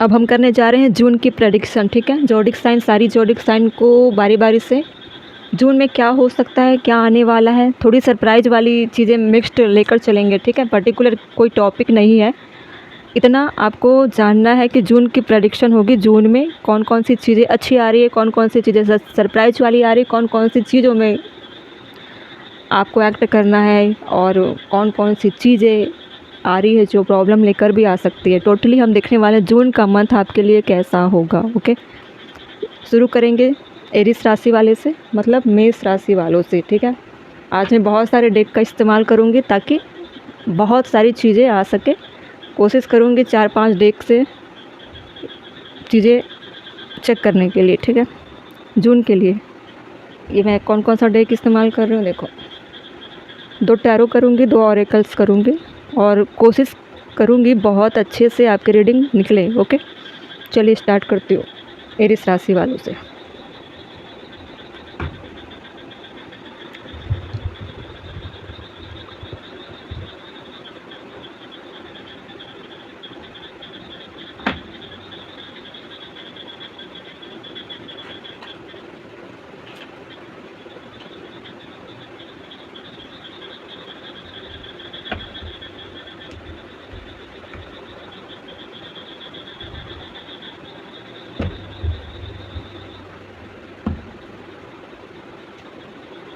अब हम करने जा रहे हैं जून की प्रेडिक्शन, ठीक है। ज़ोडिक साइन, सारी ज़ोडिक साइन को बारी बारी से जून में क्या हो सकता है, क्या आने वाला है, थोड़ी सरप्राइज वाली चीज़ें मिक्स्ड लेकर चलेंगे, ठीक है। पर्टिकुलर कोई टॉपिक नहीं है, इतना आपको जानना है कि जून की प्रेडिक्शन होगी। जून में कौन कौन सी चीज़ें अच्छी आ रही है, कौन कौन सी चीज़ें सरप्राइज वाली आ रही है, कौन कौन सी चीज़ों में आपको एक्ट करना है, और कौन कौन सी चीज़ें आ रही है जो प्रॉब्लम लेकर भी आ सकती है। टोटली हम देखने वाले हैं जून का मंथ आपके लिए कैसा होगा। ओके, शुरू करेंगे एरिस राशि वाले से, मतलब मेष राशि वालों से, ठीक है। आज मैं बहुत सारे डेक का इस्तेमाल करूँगी ताकि बहुत सारी चीज़ें आ सके। कोशिश करूँगी 4-5 डेक से चीज़ें चेक करने के लिए, ठीक है। जून के लिए ये मैं कौन कौन सा डेक इस्तेमाल कर रही हूँ, देखो 2 टैरो करूँगी, 2 ऑरेकल्स करूँगी, और कोशिश करूँगी बहुत अच्छे से आपकी रीडिंग निकले। ओके, चलिए स्टार्ट करती हूँ एरिस राशि वालों से।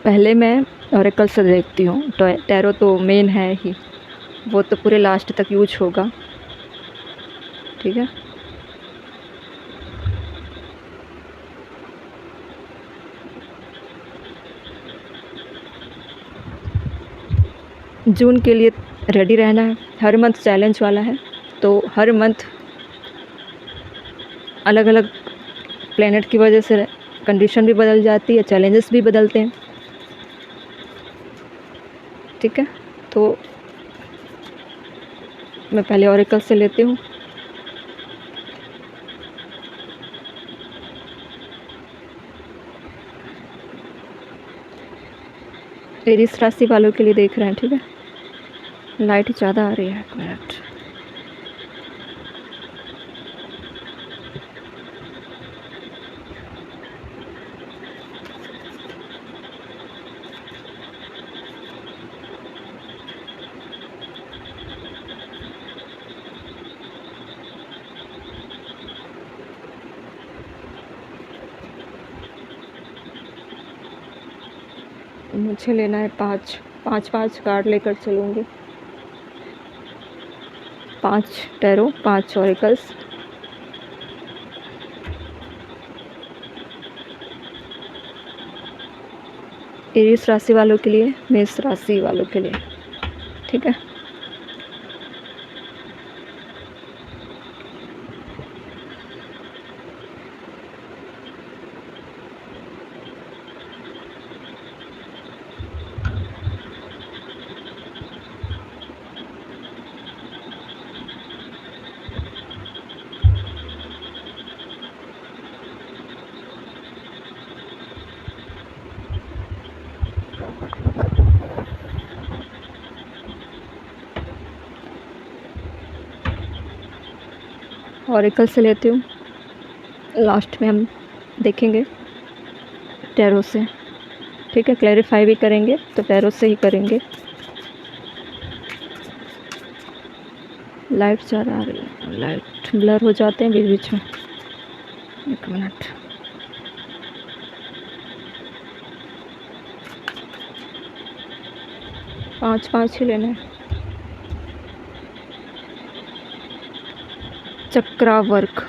पहले मैं ऑरेकल से देखती हूँ, तो टैरो तो मेन है ही, वो तो पूरे लास्ट तक यूज होगा, ठीक है। जून के लिए रेडी रहना है। हर मंथ चैलेंज वाला है, तो हर मंथ अलग अलग प्लेनेट की वजह से कंडीशन भी बदल जाती है, चैलेंजेस भी बदलते हैं, ठीक है। तो मैं पहले ऑरेकल से लेती हूँ। एरिस राशि वालों के लिए देख रहे हैं, ठीक है। लाइट ज़्यादा आ रही है, 1 मिनट। मुझे लेना है 5 कार्ड लेकर चलूँगी। 5 टैरो, 5 ऑरेकल्स। एरिस राशि वालों के लिए, मेष राशि वालों के लिए, ठीक है। ऑरेकल से लेती हूँ, लास्ट में हम देखेंगे टैरो से, ठीक है। क्लैरिफाई भी करेंगे तो टैरो से ही करेंगे। लाइट ज़्यादा आ रही है, लाइट ब्लर हो जाते हैं बीच बीच में, 1 मिनट। पाँच ही लेना है। चक्रावर्क,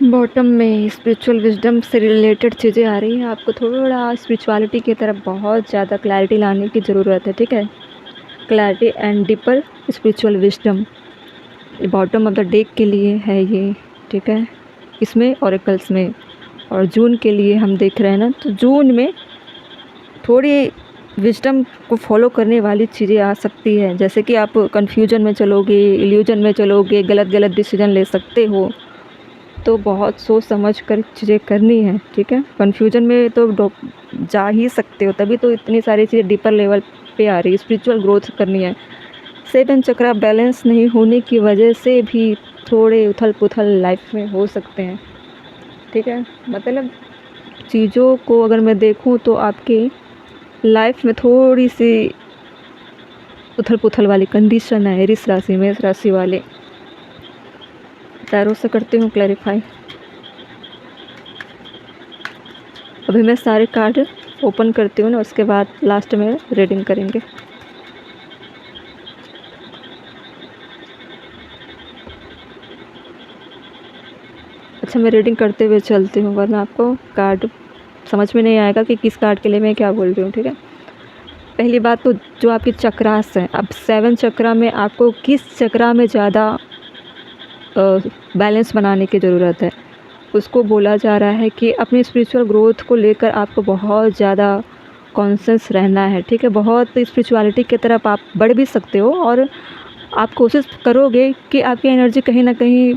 बॉटम में स्पिरिचुअल विजडम से रिलेटेड चीज़ें आ रही हैं। आपको थोड़ा स्पिरिचुअलिटी की तरफ बहुत ज़्यादा क्लैरिटी लाने की ज़रूरत है, ठीक है। Clarity and deeper spiritual wisdom, bottom of the deck के लिए है ये, ठीक है, इसमें ओरेकल्स में। और जून के लिए हम देख रहे हैं ना, तो जून में थोड़ी विजडम को फॉलो करने वाली चीज़ें आ सकती है, जैसे कि आप कन्फ्यूजन में चलोगे, इल्यूजन में चलोगे, गलत गलत डिसीजन ले सकते हो, तो बहुत सोच समझ कर चीज़ें करनी है, ठीक है। कन्फ्यूजन में तो जा ही सकते हो, तभी तो इतनी सारी चीज़ें डीपर लेवल पे आ रही है, स्पिरिचुअल ग्रोथ करनी है। 7 चक्रा बैलेंस नहीं होने की वजह से भी थोड़े उथल पुथल लाइफ में हो सकते हैं, ठीक है। मतलब चीज़ों को अगर मैं देखूं तो आपके लाइफ में थोड़ी सी उथल पुथल वाली कंडीशन है इस राशि में, इस राशि वाले। टैरो से करती हूँ क्लैरिफाई। अभी मैं सारे कार्ड ओपन करती हूँ ना, उसके बाद लास्ट में रीडिंग करेंगे। अच्छा, मैं रीडिंग करते हुए चलती हूँ, वरना आपको कार्ड समझ में नहीं आएगा कि किस कार्ड के लिए मैं क्या बोल रही हूँ, ठीक है। पहली बात तो जो आपकी चक्रास है, अब 7 चक्रा में आपको किस चक्रा में ज़्यादा बैलेंस बनाने की ज़रूरत है, उसको बोला जा रहा है कि अपनी स्पिरिचुअल ग्रोथ को लेकर आपको बहुत ज़्यादा कॉन्शियस रहना है, ठीक है। बहुत स्पिरिचुअलिटी की तरफ आप बढ़ भी सकते हो, और आप कोशिश करोगे कि आपकी एनर्जी कहीं ना कहीं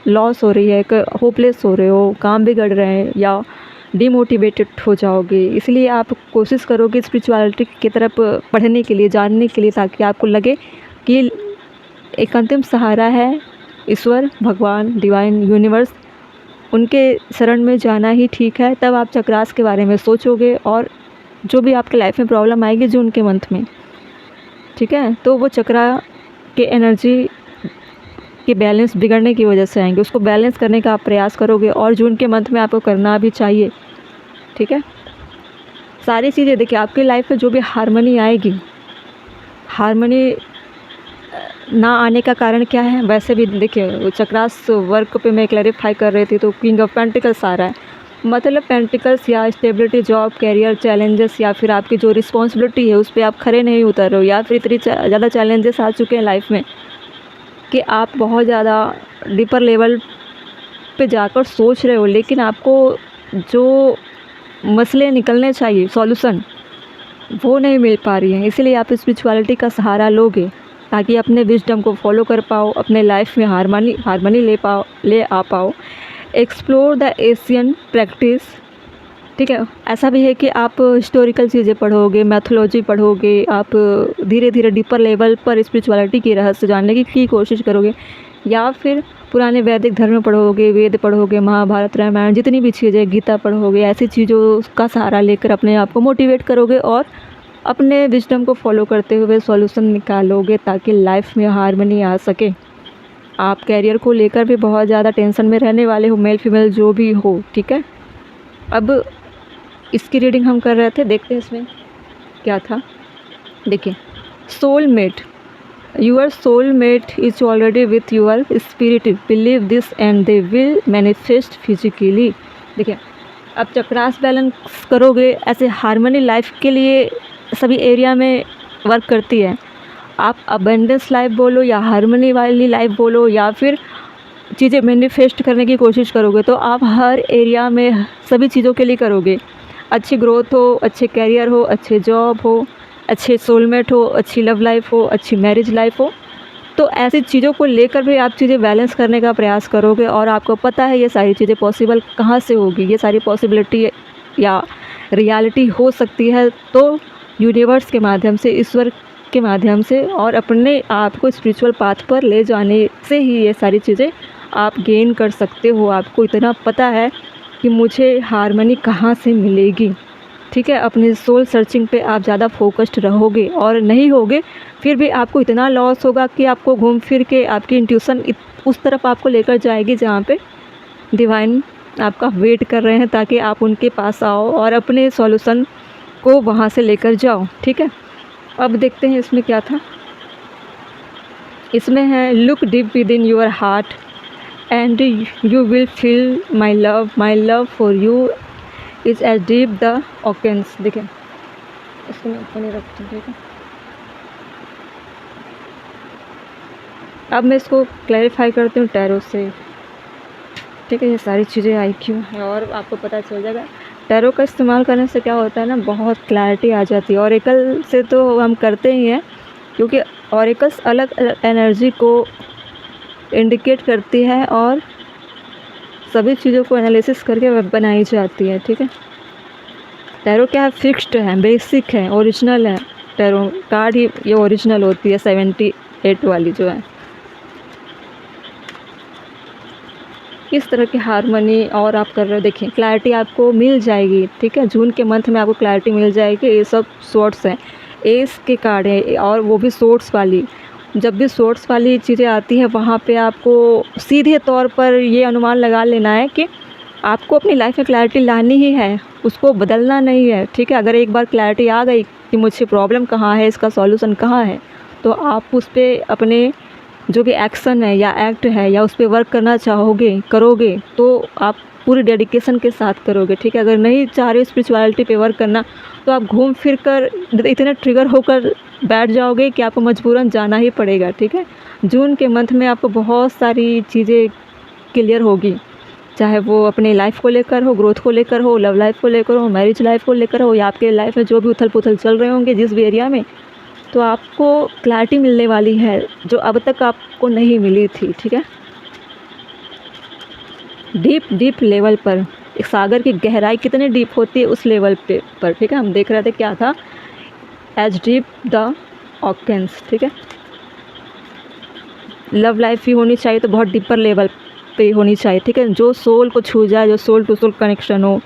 लॉस हो रही है, होपलेस हो रहे हो, काम बिगड़ रहे हैं या डिमोटिवेटेड हो जाओगे, इसलिए आप कोशिश करोगे स्पिरिचुअलिटी की तरफ पढ़ने के लिए, जानने के लिए, ताकि आपको लगे कि एक अंतिम सहारा है ईश्वर, भगवान, डिवाइन, यूनिवर्स, उनके शरण में जाना ही ठीक है। तब आप चक्रास के बारे में सोचोगे, और जो भी आपके लाइफ में प्रॉब्लम आएगी जून के मंथ में, ठीक है, तो वो चक्रा के एनर्जी के बैलेंस बिगड़ने की वजह से आएंगे। उसको बैलेंस करने का आप प्रयास करोगे, और जून के मंथ में आपको करना भी चाहिए, ठीक है। सारी चीज़ें देखिए, आपकी लाइफ में जो भी हारमनी आएगी, हारमनी ना आने का कारण क्या है, वैसे भी देखिए चक्रास वर्क पे मैं क्लैरिफाई कर रही थी, तो किंग ऑफ पेंटिकल्स आ रहा है, मतलब पेंटिकल्स या स्टेबिलिटी, जॉब, कैरियर चैलेंजेस, या फिर आपकी जो रिस्पॉन्सिबिलिटी है उस पर आप खरे नहीं उतर रहे हो, या फिर इतनी ज़्यादा चैलेंजेस आ चुके हैं लाइफ में कि आप बहुत ज़्यादा डीपर लेवल पे जाकर सोच रहे हो, लेकिन आपको जो मसले निकलने चाहिए, सॉल्यूशन, वो नहीं मिल पा रही है। इसीलिए आप स्पिरिचुअलिटी का सहारा लोगे, ताकि अपने विजडम को फॉलो कर पाओ, अपने लाइफ में हारमनी ले आ पाओ। एक्सप्लोर द एशियन प्रैक्टिस, ठीक है। ऐसा भी है कि आप हिस्टोरिकल चीज़ें पढ़ोगे, मैथोलॉजी पढ़ोगे, आप धीरे धीरे डीपर लेवल पर स्पिरिचुअलिटी की रहस्य जानने की कोशिश करोगे, या फिर पुराने वैदिक धर्म पढ़ोगे, वेद पढ़ोगे, महाभारत, रामायण, जितनी भी चीज़ें, गीता पढ़ोगे, ऐसी चीज़ों का सहारा लेकर अपने आप को मोटिवेट करोगे, और अपने विजडम को फॉलो करते हुए सॉल्यूशन निकालोगे, ताकि लाइफ में हारमनी आ सके। आप कैरियर को लेकर भी बहुत ज़्यादा टेंशन में रहने वाले हो, मेल फीमेल जो भी हो, ठीक है। अब इसकी रीडिंग हम कर रहे थे, देखते हैं इसमें क्या था। देखिए, soulmate, your soulmate is already with your spirit, believe this and they will manifest physically. देखिए, अब चक्रास बैलेंस करोगे, ऐसे हारमनी लाइफ के लिए सभी एरिया में वर्क करती है। आप अबंडेंस लाइफ बोलो, या हारमनी वाली लाइफ बोलो, या फिर चीज़ें मैनिफेस्ट करने की कोशिश करोगे, तो आप हर एरिया में सभी चीज़ों के लिए करोगे। अच्छी ग्रोथ हो, अच्छे कैरियर हो, अच्छे जॉब हो, अच्छे सोलमेट हो, अच्छी लव लाइफ हो, अच्छी मैरिज लाइफ हो, तो ऐसी चीज़ों को लेकर भी आप चीज़ें बैलेंस करने का प्रयास करोगे। और आपको पता है ये सारी चीज़ें पॉसिबल कहाँ से होगी, ये सारी पॉसिबिलिटी या रियलिटी हो सकती है तो यूनिवर्स के माध्यम से, ईश्वर के माध्यम से, और अपने आप को स्पिरिचुअल पाथ पर ले जाने से ही ये सारी चीज़ें आप गेन कर सकते हो। आपको इतना पता है कि मुझे हारमनी कहाँ से मिलेगी, ठीक है। अपने सोल सर्चिंग पे आप ज़्यादा फोकस्ड रहोगे, और नहीं होगे फिर भी आपको इतना लॉस होगा कि आपको घूम फिर के आपकी इंट्यूशन उस तरफ आपको लेकर जाएगी जहाँ पे डिवाइन आपका वेट कर रहे हैं, ताकि आप उनके पास आओ और अपने सॉल्यूशन को वहाँ से लेकर जाओ, ठीक है। अब देखते हैं इसमें क्या था। इसमें है, look deep within your heart and you will feel my love for you is as deep the oceans. देखिए, इसको मैं ऊपर नहीं रखती हूँ, ठीक है। अब मैं इसको क्लैरिफाई करती हूँ टैरो से, ठीक है। ये सारी चीज़ें आई क्यों हैं और आपको पता चल जाएगा। टैरो का इस्तेमाल करने से क्या होता है ना, बहुत क्लैरिटी आ जाती है। ऑरेकल से तो हम करते ही हैं, क्योंकि ऑरेकल्स अलग अलग एनर्जी को इंडिकेट करती है और सभी चीज़ों को एनालिसिस करके बनाई जाती है, ठीक है। टैरो क्या है, फिक्स्ड है, बेसिक है, ओरिजिनल है। टैरो कार्ड ही ये ओरिजिनल होती है, 78 वाली जो है। इस तरह की हारमोनी और आप कर रहे हो, देखिए क्लैरिटी आपको मिल जाएगी, ठीक है। जून के मंथ में आपको क्लैरिटी मिल जाएगी। ये सब सोर्ट्स हैं, एस के कार्ड है और वो भी सोर्ट्स वाली। जब भी सोर्ट्स वाली चीज़ें आती है वहाँ पे आपको सीधे तौर पर ये अनुमान लगा लेना है कि आपको अपनी लाइफ में क्लैरिटी लानी ही है, उसको बदलना नहीं है, ठीक है। अगर एक बार क्लैरिटी आ गई कि मुझे प्रॉब्लम कहाँ है, इसका सॉल्यूशन कहाँ है, तो आप उस पर अपने जो भी एक्शन है या एक्ट है या उस पर वर्क करना चाहोगे, करोगे, तो आप पूरी डेडिकेशन के साथ करोगे, ठीक है। अगर नहीं चाह रहे स्पिरिचुअलिटी पे वर्क करना, तो आप घूम फिर कर इतने ट्रिगर होकर बैठ जाओगे कि आपको मजबूरन जाना ही पड़ेगा, ठीक है। जून के मंथ में आपको बहुत सारी चीज़ें क्लियर होगी, चाहे वो अपनी लाइफ को लेकर हो, ग्रोथ को लेकर हो, लव लाइफ को लेकर हो, मैरिज लाइफ को लेकर हो, या आपके लाइफ में जो भी उथल पुथल चल रहे होंगे जिस भी एरिया में, तो आपको क्लैरिटी मिलने वाली है जो अब तक आपको नहीं मिली थी, ठीक है। डीप लेवल पर, एक सागर की गहराई कितनी डीप होती है उस लेवल पे पर, ठीक है। हम देख रहे थे क्या था, एज डीप द ऑकेंस, ठीक है। लव लाइफ भी होनी चाहिए तो बहुत डीपर लेवल पे होनी चाहिए, ठीक है। जो सोल को छू जाए, जो सोल टू सोल कनेक्शन हो,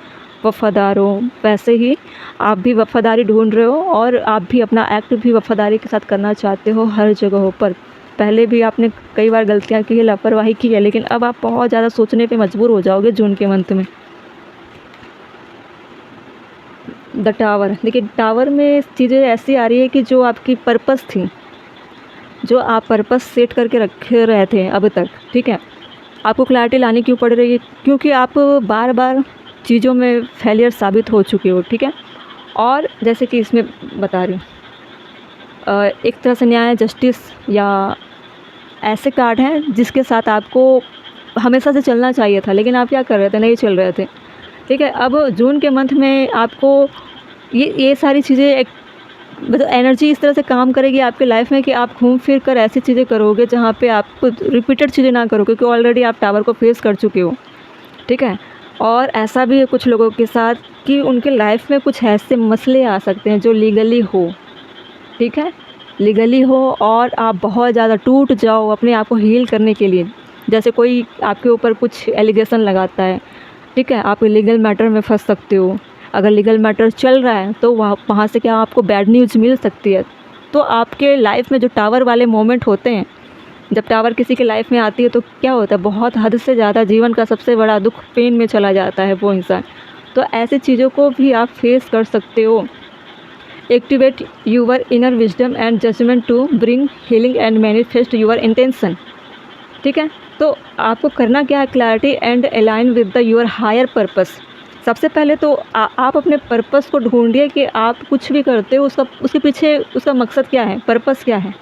वफ़ादार हो। वैसे ही आप भी वफ़ादारी ढूंढ रहे हो और आप भी अपना एक्ट भी वफ़ादारी के साथ करना चाहते हो हर जगहों पर। पहले भी आपने कई बार गलतियां की है, लापरवाही की है, लेकिन अब आप बहुत ज़्यादा सोचने पे मजबूर हो जाओगे जून के मंथ में। द टावर, देखिए टावर में चीज़ें ऐसी आ रही है कि जो आपकी पर्पस थी, जो आप पर्पस सेट करके रखे रहे थे अब तक, ठीक है। आपको क्लैरिटी लानी क्यों पड़ रही है, क्योंकि आप बार बार चीज़ों में फेलियर साबित हो चुके हो, ठीक है। और जैसे कि इसमें बता रही हूँ, एक तरह से न्याय, जस्टिस या ऐसे कार्ड हैं जिसके साथ आपको हमेशा से चलना चाहिए था, लेकिन आप क्या कर रहे थे, नहीं चल रहे थे, ठीक है। अब जून के मंथ में आपको ये सारी चीज़ें एक मतलब एनर्जी इस तरह से काम करेगी आपके लाइफ में कि आप घूम फिर कर ऐसी चीज़ें करोगे जहाँ पे आप रिपीटेड चीज़ें ना करो, क्योंकि ऑलरेडी आप टावर को फेस कर चुके हो, ठीक है। और ऐसा भी है कुछ लोगों के साथ कि उनके लाइफ में कुछ ऐसे मसले आ सकते हैं जो लीगली हो, ठीक है, लीगली हो, और आप बहुत ज़्यादा टूट जाओ अपने आप को हील करने के लिए। जैसे कोई आपके ऊपर कुछ एलिगेशन लगाता है, ठीक है, आप लीगल मैटर में फंस सकते हो। अगर लीगल मैटर चल रहा है तो वहाँ से क्या आपको बैड न्यूज़ मिल सकती है। तो आपके लाइफ में जो टावर वाले मोमेंट होते हैं, जब टावर किसी के लाइफ में आती है तो क्या होता है, बहुत हद से ज़्यादा जीवन का सबसे बड़ा दुख पेन में चला जाता है वो इंसान। तो ऐसी चीज़ों को भी आप फेस कर सकते हो। Activate your inner wisdom and judgment to bring healing and manifest your intention, ठीक है। तो आपको करना क्या है, clarity and align with the your higher purpose. सबसे पहले तो आप अपने पर्पस को ढूंढिए कि आप कुछ भी करते हो उसके पीछे उसका मकसद क्या है, पर्पस क्या है।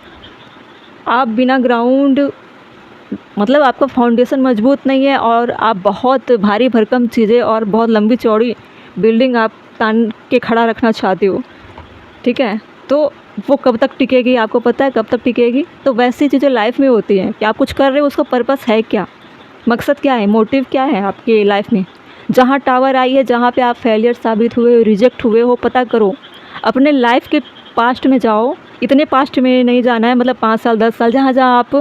आप बिना ग्राउंड मतलब आपका फाउंडेशन मजबूत नहीं है और आप बहुत भारी भरकम चीज़ें और बहुत लंबी चौड़ी बिल्डिंग आप तान के खड़ा रखना चाहते हो, ठीक है, तो वो कब तक टिकेगी, आपको पता है कब तक टिकेगी। तो वैसी चीज़ें लाइफ में होती हैं कि आप कुछ कर रहे हो, उसका पर्पस है क्या, मकसद क्या है, मोटिव क्या है आपके लाइफ में। जहाँ टावर आई है, जहाँ पे आप फेलियर साबित हुए हो, रिजेक्ट हुए हो, पता करो, अपने लाइफ के पास्ट में जाओ। इतने पास्ट में नहीं जाना है, मतलब 5 साल 10 साल, जहाँ जहाँ आप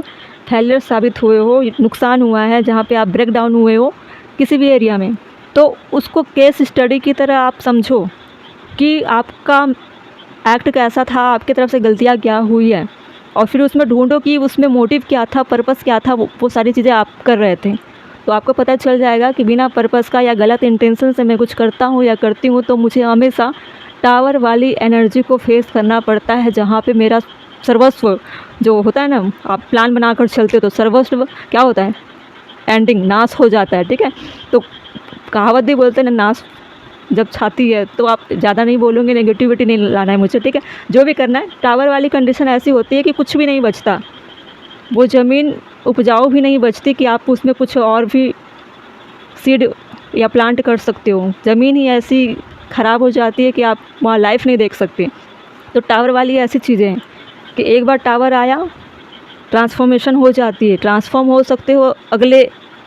फेलियर साबित हुए हो, नुकसान हुआ है, जहाँ पे आप ब्रेक डाउन हुए हो किसी भी एरिया में, तो उसको केस स्टडी की तरह आप समझो कि आपका एक्ट कैसा था, आपकी तरफ से गलतियाँ क्या हुई है, और फिर उसमें ढूंढो कि उसमें मोटिव क्या था, पर्पस क्या था, वो सारी चीज़ें आप कर रहे थे। तो आपको पता चल जाएगा कि बिना पर्पस का या गलत इंटेंशन से मैं कुछ करता हूँ या करती हूँ तो मुझे हमेशा टावर वाली एनर्जी को फेस करना पड़ता है, जहाँ पे मेरा सर्वस्व जो होता है ना, आप प्लान बनाकर चलते हो तो सर्वस्व क्या होता है, एंडिंग, नाश हो जाता है, ठीक है। तो कहावत भी बोलते हैं ना, नाश जब छाती है। तो आप ज़्यादा नहीं बोलोगे, नेगेटिविटी नहीं लाना है मुझे, ठीक है। जो भी करना है, टावर वाली कंडीशन ऐसी होती है कि कुछ भी नहीं बचता, वो ज़मीन उपजाऊ भी नहीं बचती कि आप उसमें कुछ और भी सीड या प्लांट कर सकते हो। ज़मीन ही ऐसी ख़राब हो जाती है कि आप वहाँ लाइफ नहीं देख सकते। तो टावर वाली ऐसी चीज़ें हैं कि एक बार टावर आया, ट्रांसफॉर्मेशन हो जाती है, ट्रांसफॉर्म हो सकते हो अगले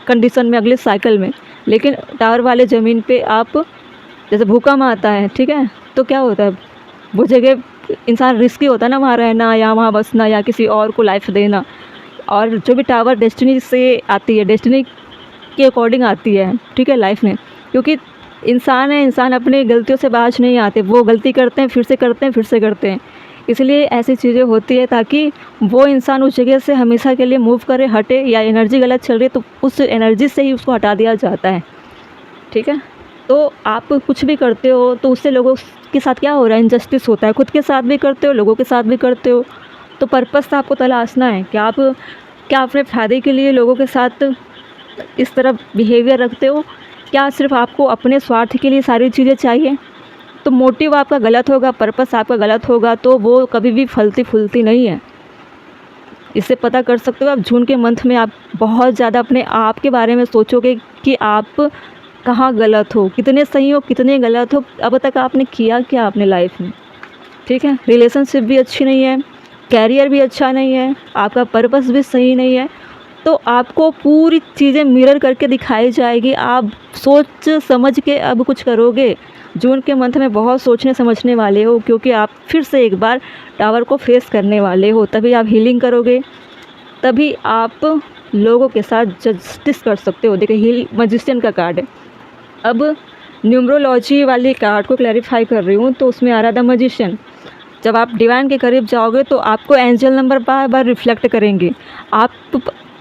कंडीशन में, अगले साइकिल में। लेकिन टावर वाले ज़मीन पे आप, जैसे भूकंप आता है, ठीक है, तो क्या होता है, वो जगह इंसान रिस्की होता है ना वहाँ रहना या वहाँ बसना या किसी और को लाइफ देना। और जो भी टावर डेस्टिनी से आती है, डेस्टिनी के अकॉर्डिंग आती है, ठीक है, लाइफ में। क्योंकि इंसान है, इंसान अपनी गलतियों से बाज नहीं आते, वो गलती करते हैं, फिर से करते हैं, फिर से करते हैं। इसलिए ऐसी चीज़ें होती है ताकि वो इंसान उस जगह से हमेशा के लिए मूव करे, हटे, या एनर्जी गलत चल रही है तो उस एनर्जी से ही उसको हटा दिया जाता है, ठीक है। तो आप कुछ भी करते हो तो उससे लोगों के साथ क्या हो रहा है, इनजस्टिस होता है, खुद के साथ भी करते हो, लोगों के साथ भी करते हो। तो पर्पस तो आपको तलाशना है कि आप क्या अपने फ़ायदे के लिए लोगों के साथ इस तरह बिहेवियर रखते हो, क्या सिर्फ आपको अपने स्वार्थ के लिए सारी चीज़ें चाहिए। तो मोटिव आपका गलत होगा, पर्पस आपका गलत होगा, तो वो कभी भी फलती फूलती नहीं है। इससे पता कर सकते हो आप। जून के मंथ में आप बहुत ज़्यादा अपने आप के बारे में सोचोगे कि आप कहाँ गलत हो, कितने सही हो, कितने गलत हो, अब तक आपने किया क्या अपने लाइफ में, ठीक है। रिलेशनशिप भी अच्छी नहीं है, कैरियर भी अच्छा नहीं है, आपका पर्पस भी सही नहीं है। तो आपको पूरी चीज़ें मिरर करके दिखाई जाएगी, आप सोच समझ के अब कुछ करोगे। जून के मंथ में बहुत सोचने समझने वाले हो, क्योंकि आप फिर से एक बार टावर को फेस करने वाले हो। तभी आप हीलिंग करोगे, तभी आप लोगों के साथ जस्टिस कर सकते हो। देखिए, हील मैजिशियन का कार्ड है। अब न्यूमरोलॉजी वाले कार्ड को क्लैरिफाई कर रही हूँ, तो उसमें आ रहा था मैजिशियन। जब आप डिवाइन के करीब जाओगे तो आपको एंजल नंबर बार बार रिफ्लेक्ट करेंगे।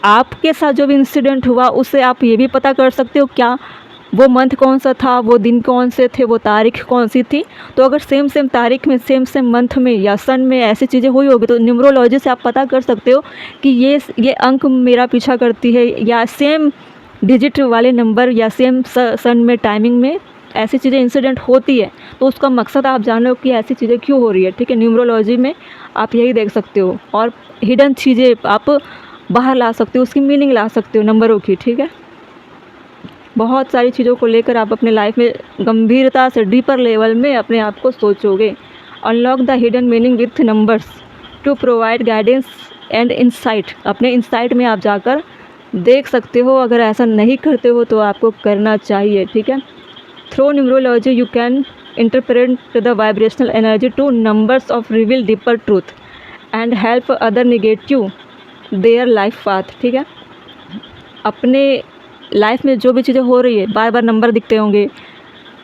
आपके साथ जो भी इंसिडेंट हुआ उससे आप ये भी पता कर सकते हो क्या वो मंथ कौन सा था, वो दिन कौन से थे, वो तारीख कौन सी थी। तो अगर सेम सेम तारीख में, सेम सेम मंथ में या सन में ऐसी चीज़ें हुई होगी तो न्यूमरोलॉजी से आप पता कर सकते हो कि ये अंक मेरा पीछा करती है, या सेम डिजिट वाले नंबर या सेम सन में, टाइमिंग में ऐसी चीज़ें इंसिडेंट होती है। तो उसका मकसद आप जानो कि ऐसी चीज़ें क्यों हो रही है, ठीक है। न्यूमरोलॉजी में आप यही देख सकते हो, और हिडन चीज़ें आप बाहर ला सकते हो, उसकी मीनिंग ला सकते हो नंबरों की, ठीक है। बहुत सारी चीज़ों को लेकर आप अपने लाइफ में गंभीरता से, डीपर लेवल में अपने आप को सोचोगे। Unlock the hidden meaning with numbers to provide guidance and insight. अपने इंसाइट में आप जाकर देख सकते हो। अगर ऐसा नहीं करते हो तो आपको करना चाहिए, ठीक है। Through numerology you can interpret the vibrational energy two numbers of reveal deeper truth and help other negative their life path, ठीक है। अपने लाइफ में जो भी चीज़ें हो रही है, बार बार नंबर दिखते होंगे,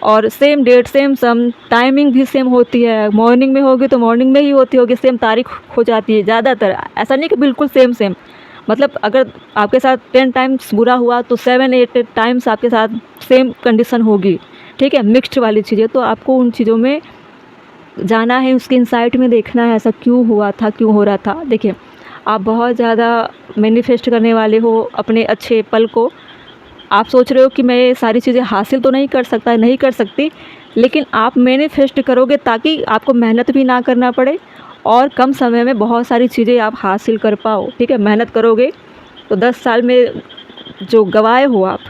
और सेम डेट, सेम सम, टाइमिंग भी सेम होती है। मॉर्निंग में होगी तो मॉर्निंग में ही होती होगी, सेम तारीख हो जाती है ज़्यादातर। ऐसा नहीं कि बिल्कुल सेम सेम, मतलब अगर आपके साथ 10 टाइम्स बुरा हुआ तो 7-8 टाइम्स आपके साथ सेम कंडीशन होगी, ठीक है। मिक्स्ड वाली चीज़ें, तो आपको उन चीज़ों में जाना है, उसके इंसाइट में देखना है ऐसा क्यों हुआ था, क्यों हो रहा था। देखिए, आप बहुत ज़्यादा मैनिफेस्ट करने वाले हो अपने अच्छे पल को। आप सोच रहे हो कि मैं ये सारी चीज़ें हासिल तो नहीं कर सकता, नहीं कर सकती, लेकिन आप मैनिफेस्ट करोगे ताकि आपको मेहनत भी ना करना पड़े और कम समय में बहुत सारी चीज़ें आप हासिल कर पाओ, ठीक है। मेहनत करोगे तो 10 साल में जो गंवाए हो आप,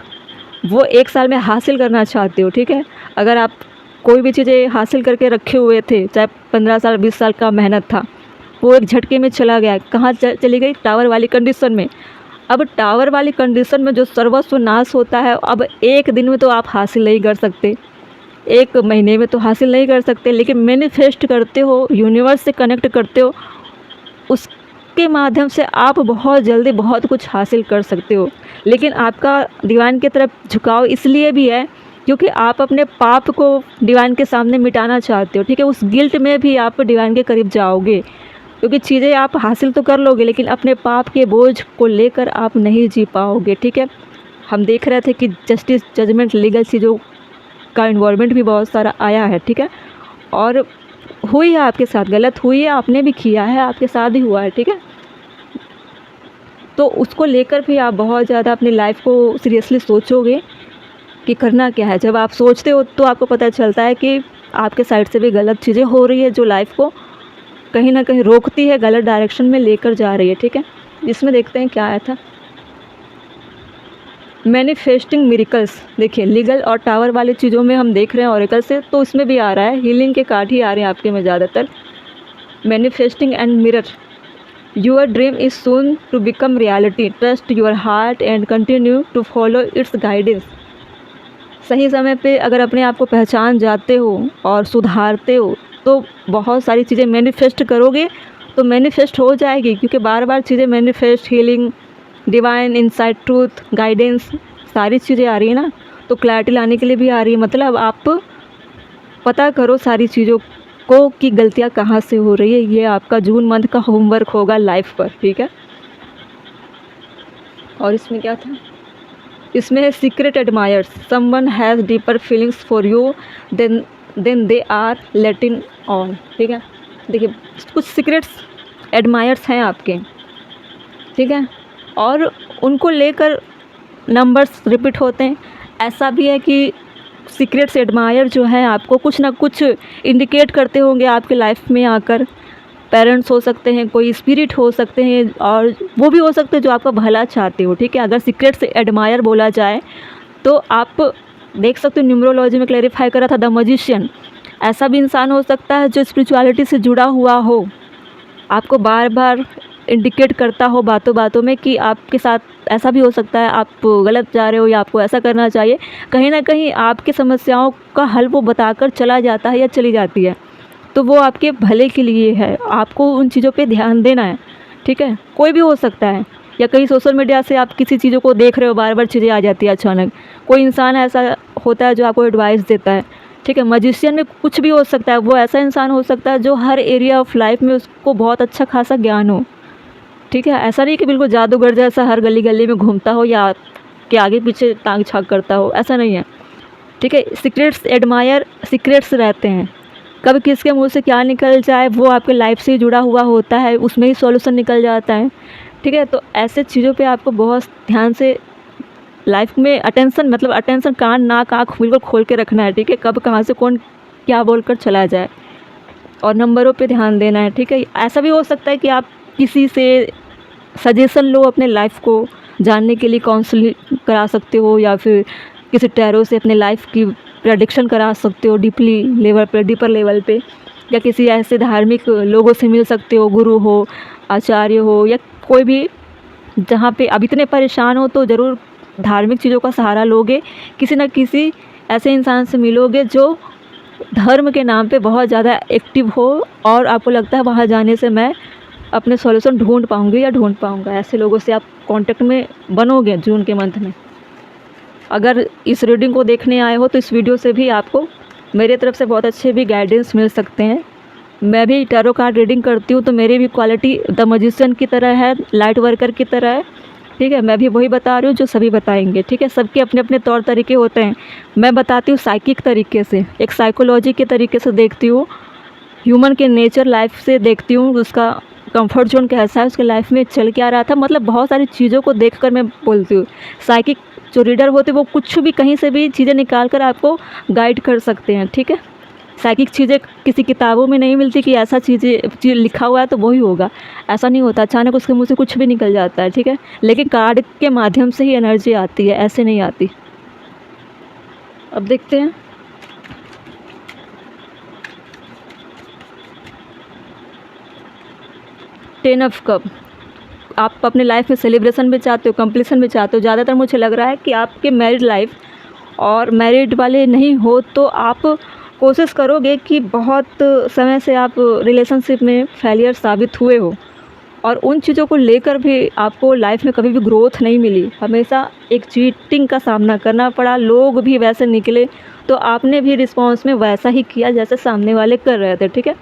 वो 1 साल में हासिल करना चाहते हो, ठीक है। अगर आप कोई भी चीज़ें हासिल करके रखे हुए थे, चाहे 15 साल 20 साल का मेहनत था, वो एक झटके में चला गया, कहाँ चली गई, टावर वाली कंडीशन में। अब टावर वाली कंडीशन में जो सर्वस्व नाश होता है, अब एक दिन में तो आप हासिल नहीं कर सकते, 1 महीने में तो हासिल नहीं कर सकते, लेकिन मैनिफेस्ट करते हो, यूनिवर्स से कनेक्ट करते हो, उसके माध्यम से आप बहुत जल्दी बहुत कुछ हासिल कर सकते हो। लेकिन आपका डिवाइन की तरफ झुकाव इसलिए भी है क्योंकि आप अपने पाप को डिवाइन के सामने मिटाना चाहते हो, ठीक है। उस गिल्ट में भी आप डिवाइन के करीब जाओगे, क्योंकि चीज़ें आप हासिल तो कर लोगे लेकिन अपने पाप के बोझ को लेकर आप नहीं जी पाओगे, ठीक है। हम देख रहे थे कि जस्टिस, जजमेंट, लीगल चीज़ों का इन्वॉल्वमेंट भी बहुत सारा आया है, ठीक है। और हुई है आपके साथ, गलत हुई है, आपने भी किया है, आपके साथ भी हुआ है, ठीक है। तो उसको लेकर भी आप बहुत ज़्यादा अपनी लाइफ को सीरियसली सोचोगे कि करना क्या है। जब आप सोचते हो तो आपको पता चलता है कि आपके साइड से भी गलत चीज़ें हो रही है जो लाइफ को कहीं ना कहीं रोकती है, गलत डायरेक्शन में लेकर जा रही है, ठीक है। इसमें देखते हैं क्या आया था। मैनिफेस्टिंग मिरेकल्स, देखिए लीगल और टावर वाली चीज़ों में हम देख रहे हैं ऑरेकल से, तो इसमें भी आ रहा है, हीलिंग के कार्ड ही आ रहे हैं आपके में ज़्यादातर। Manifesting and mirror, your dream is soon to become reality, trust your heart and continue to follow its guidance. सही समय पे अगर अपने आप को पहचान जाते हो और सुधारते हो तो बहुत सारी चीज़ें मैनिफेस्ट करोगे तो मैनिफेस्ट हो जाएगी, क्योंकि बार बार चीज़ें manifest, healing, divine insight, truth, guidance, सारी चीज़ें आ रही है ना, तो क्लैरिटी लाने के लिए भी आ रही है। मतलब आप पता करो सारी चीज़ों को कि गलतियाँ कहाँ से हो रही है। ये आपका जून मंथ का होमवर्क होगा लाइफ पर, ठीक है। और इसमें क्या था, इसमें है secret admirers, someone has deeper feelings for you then they are letting on, ठीक है। देखिए कुछ सीक्रेट्स एडमायर्स हैं आपके, ठीक है, और उनको लेकर नंबर्स रिपीट होते हैं। ऐसा भी है कि सीक्रेट्स एडमायर जो है आपको कुछ ना कुछ इंडिकेट करते होंगे आपके लाइफ में आकर। पेरेंट्स हो सकते हैं, कोई स्पिरिट हो सकते हैं, और वो भी हो सकते हैं जो आपका भला चाहते हो, ठीक है। अगर सीक्रेट्स एडमायर बोला जाए तो आप देख सकते हो, न्यूमरोलॉजी में क्लैरिफाई करा था द मैजिशियन, ऐसा भी इंसान हो सकता है जो स्पिरिचुअलिटी से जुड़ा हुआ हो, आपको बार बार इंडिकेट करता हो बातों बातों में कि आपके साथ ऐसा भी हो सकता है, आप गलत जा रहे हो या आपको ऐसा करना चाहिए। कहीं ना कहीं आपकी समस्याओं का हल वो बताकर चला जाता है या चली जाती है, तो वो आपके भले के लिए है, आपको उन चीज़ों पे ध्यान देना है, ठीक है। कोई भी हो सकता है, या कहीं सोशल मीडिया से आप किसी चीज़ों को देख रहे हो, बार बार चीज़ें आ जाती है अचानक, कोई इंसान ऐसा होता है जो आपको एडवाइस देता है, ठीक है। मैजिशियन में कुछ भी हो सकता है, वो ऐसा इंसान हो सकता है जो हर एरिया ऑफ लाइफ में उसको बहुत अच्छा खासा ज्ञान हो, ठीक है। ऐसा नहीं कि बिल्कुल जादूगर जैसा हर गली गली में घूमता हो या आपके आगे पीछे टांग छाक करता हो, ऐसा नहीं है, ठीक है। सीक्रेट्स एडमायर सीक्रेट्स रहते हैं, कब किसके मुंह से क्या निकल जाए वो आपके लाइफ से जुड़ा हुआ होता है, उसमें ही सॉल्यूशन निकल जाता है, ठीक है। तो ऐसे चीज़ों पे आपको बहुत ध्यान से लाइफ में अटेंशन, मतलब अटेंशन, कान नाक आँख बिल्कुल खोल के रखना है, ठीक है। कब कहाँ से कौन क्या बोलकर चला जाए, और नंबरों पे ध्यान देना है, ठीक है। ऐसा भी हो सकता है कि आप किसी से सजेशन लो अपने लाइफ को जानने के लिए, काउंसलिंग करा सकते हो, या फिर किसी टैरो से अपने लाइफ की प्रेडिक्शन करा सकते हो डीपली लेवल पे, डीपर लेवल पे, या किसी ऐसे धार्मिक लोगों से मिल सकते हो, गुरु हो, आचार्य हो, या कोई भी, जहाँ पे अब इतने परेशान हो तो ज़रूर धार्मिक चीज़ों का सहारा लोगे, किसी न किसी ऐसे इंसान से मिलोगे जो धर्म के नाम पे बहुत ज़्यादा एक्टिव हो, और आपको लगता है वहाँ जाने से मैं अपने सॉल्यूशन ढूंढ पाऊँगी या ढूंढ पाऊँगा। ऐसे लोगों से आप कांटेक्ट में बनोगे जून के मंथ में। अगर इस रीडिंग को देखने आए हो तो इस वीडियो से भी आपको मेरे तरफ से बहुत अच्छे भी गाइडेंस मिल सकते हैं। मैं भी टैरो कार्ड रीडिंग करती हूँ, तो मेरी भी क्वालिटी द मैजिशियन की तरह है, लाइट वर्कर की तरह है, ठीक है। मैं भी वही बता रही हूँ जो सभी बताएंगे, ठीक है। सबके अपने अपने तौर तरीके होते हैं। मैं बताती हूँ साइकिक तरीके से, एक साइकोलॉजी के तरीके से देखती हूँ, ह्यूमन के नेचर लाइफ से देखती हूँ, उसका कंफर्ट जोन कैसा है, उसके लाइफ में चल क्या रहा था, मतलब बहुत सारी चीज़ों को देखकर मैं बोलती हूँ। साइकिक जो रीडर होते हैं वो कुछ भी कहीं से भी चीज़ें निकाल कर आपको गाइड कर सकते हैं, ठीक है। साइकिक चीज़ें किसी किताबों में नहीं मिलती कि ऐसा चीज़ लिखा हुआ है तो वही होगा, ऐसा नहीं होता। अचानक उसके मुँह से कुछ भी निकल जाता है, ठीक है। लेकिन कार्ड के माध्यम से ही एनर्जी आती है, ऐसे नहीं आती। अब देखते हैं टेन ऑफ कप, आप अपने लाइफ में सेलिब्रेशन भी चाहते हो, कंप्लीशन भी चाहते हो। ज़्यादातर मुझे लग रहा है कि आपके मैरिड लाइफ और मैरिड वाले नहीं हो तो आप कोशिश करोगे कि बहुत समय से आप रिलेशनशिप में फेलियर साबित हुए हो, और उन चीज़ों को लेकर भी आपको लाइफ में कभी भी ग्रोथ नहीं मिली, हमेशा एक चीटिंग का सामना करना पड़ा, लोग भी वैसे निकले तो आपने भी रिस्पॉन्स में वैसा ही किया जैसे सामने वाले कर रहे थे, ठीक है।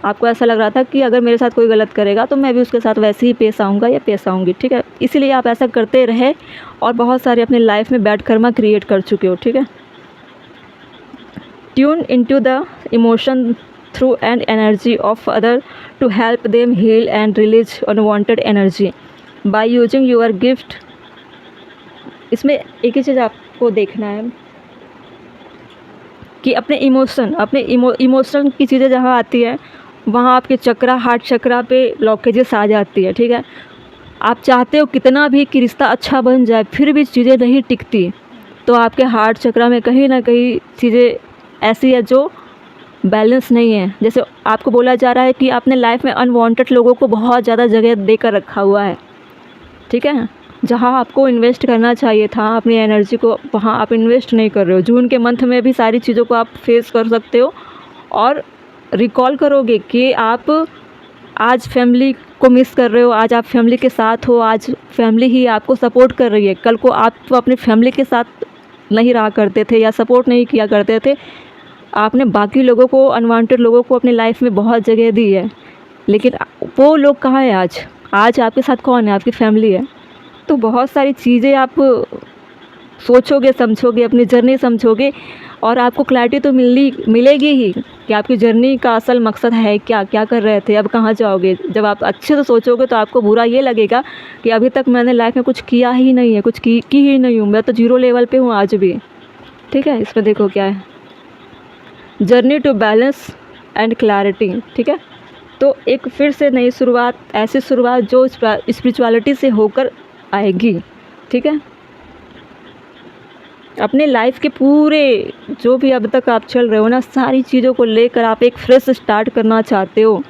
आपको ऐसा लग रहा था कि अगर मेरे साथ कोई गलत करेगा तो मैं भी उसके साथ वैसे ही पेश आऊँगा या पेश आऊँगी, ठीक है। इसीलिए आप ऐसा करते रहे और बहुत सारे अपने लाइफ में बैड कर्मा क्रिएट कर चुके हो, ठीक है। Tune into the emotion through and energy of other to help them heal and release unwanted energy by using your gift. इसमें एक ही चीज़ आपको देखना है कि अपने इमोशन की चीज़ें जहाँ आती है वहाँ आपके चक्रा, हार्ट चक्रा पे ब्लॉकेजेस आ जाती है, ठीक है। आप चाहते हो कितना भी कि रिश्ता अच्छा बन जाए, फिर भी चीज़ें नहीं टिकती, तो आपके हार्ट चक्रा में कहीं ना कहीं चीज़ें ऐसी है जो बैलेंस नहीं है। जैसे आपको बोला जा रहा है कि आपने लाइफ में अनवांटेड लोगों को बहुत ज़्यादा जगह देकर रखा हुआ है, ठीक है। जहाँ आपको इन्वेस्ट करना चाहिए था अपनी एनर्जी को, वहाँ आप इन्वेस्ट नहीं कर रहे हो। जून के मंथ में भी सारी चीज़ों को आप फेस कर सकते हो और रिकॉल करोगे कि आप आज फैमिली को मिस कर रहे हो, आज आप फैमिली के साथ हो, आज फैमिली ही आपको सपोर्ट कर रही है। कल को आप तो अपनी फैमिली के साथ नहीं रहा करते थे या सपोर्ट नहीं किया करते थे, आपने बाकी लोगों को, अनवांटेड लोगों को अपनी लाइफ में बहुत जगह दी है, लेकिन वो लोग कहाँ हैं आज? आज आपके साथ कौन है? आपकी फैमिली है। तो बहुत सारी चीज़ें आप सोचोगे, समझोगे, अपनी जर्नी समझोगे और आपको क्लैरिटी तो मिलेगी ही कि आपकी जर्नी का असल मकसद है क्या, क्या कर रहे थे, अब कहाँ जाओगे। जब आप अच्छे से सोचोगे तो आपको बुरा ये लगेगा कि अभी तक मैंने लाइफ में कुछ किया ही नहीं है, कुछ की ही नहीं हूँ, मैं तो जीरो लेवल पे हूँ आज भी, ठीक है। इसमें देखो क्या है, journey to balance and clarity, ठीक है। तो एक फिर से नई शुरुआत, ऐसी शुरुआत जो स्पिरिचुअलिटी से होकर आएगी, ठीक है। अपने लाइफ के पूरे जो भी अब तक आप चल रहे हो ना, सारी चीज़ों को लेकर आप एक फ्रेश स्टार्ट करना चाहते हो।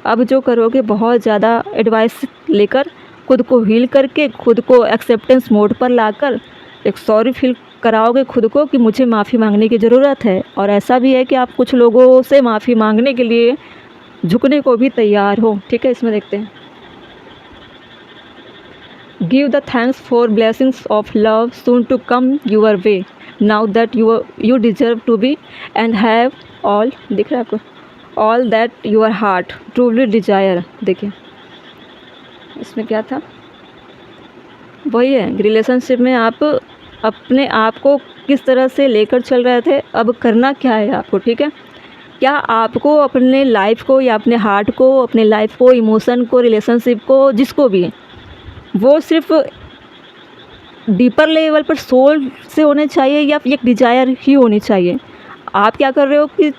अब जो करोगे बहुत ज़्यादा एडवाइस लेकर, खुद को हील करके, खुद को एक्सेप्टेंस मोड पर लाकर एक सॉरी फील कराओगे खुद को कि मुझे माफ़ी मांगने की ज़रूरत है। और ऐसा भी है कि आप कुछ लोगों से माफ़ी मांगने के लिए झुकने को भी तैयार हो, ठीक है। इसमें देखते हैं, give the thanks for blessings of love soon to come your way, now that you deserve to be and have all, दिख रहा है आपको, all that your heart truly desire. देखिए इसमें क्या था, वही है, रिलेशनशिप में आप अपने आप को किस तरह से लेकर चल रहे थे, अब करना क्या है आपको, ठीक है। क्या आपको अपने लाइफ को या अपने हार्ट को, अपने लाइफ को, इमोशन को, रिलेशनशिप को, जिसको भी, वो सिर्फ डीपर लेवल पर सोल से होने चाहिए या एक डिजायर ही होनी चाहिए? आप क्या कर रहे हो कि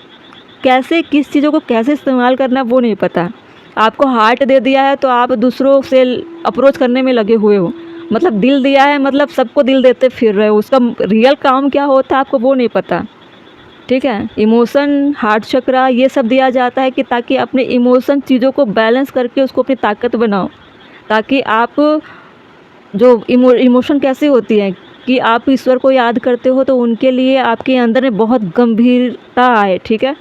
कैसे, किस चीज़ों को कैसे इस्तेमाल करना है वो नहीं पता। आपको हार्ट दे दिया है तो आप दूसरों से अप्रोच करने में लगे हुए हो, मतलब दिल दिया है मतलब सबको दिल देते फिर रहे हो, उसका रियल काम क्या होता है आपको वो नहीं पता, ठीक है। इमोशन, हार्ट चक्रा, ये सब दिया जाता है कि ताकि अपने इमोशन चीज़ों को बैलेंस करके उसको अपनी ताकत बनाओ, ताकि आप जो इमोशन कैसे होती है कि आप ईश्वर को याद करते हो तो उनके लिए आपके अंदर में बहुत गंभीरता आए, ठीक है।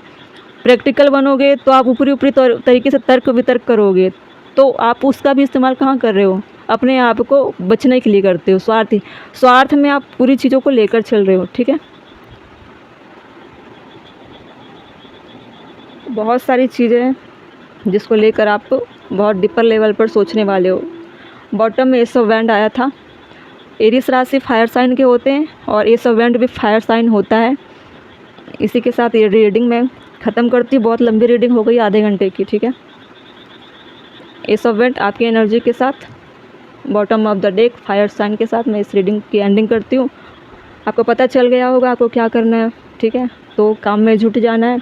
प्रैक्टिकल बनोगे तो आप ऊपरी ऊपरी तरीके से तर्क वितर्क करोगे, तो आप उसका भी इस्तेमाल कहाँ कर रहे हो? अपने आप को बचने के लिए करते हो, स्वार्थ में आप पूरी चीज़ों को लेकर चल रहे हो, ठीक है। बहुत सारी चीज़ें हैं जिसको लेकर आप बहुत डीपर लेवल पर सोचने वाले हो। बॉटम में एस ऑफ वैंड आया था। एरिस राशि फायर साइन के होते हैं और एस ऑफ वैंड भी फायर साइन होता है। इसी के साथ ये रीडिंग मैं ख़त्म करती हूँ, बहुत लंबी रीडिंग हो गई, आधे घंटे की, ठीक है। एस ऑफ वैंड आपकी एनर्जी के साथ, bottom of the deck fire sign के साथ मैं इस रीडिंग की एंडिंग करती हूँ। आपको पता चल गया होगा आपको क्या करना है, ठीक है। तो काम में जुट जाना है।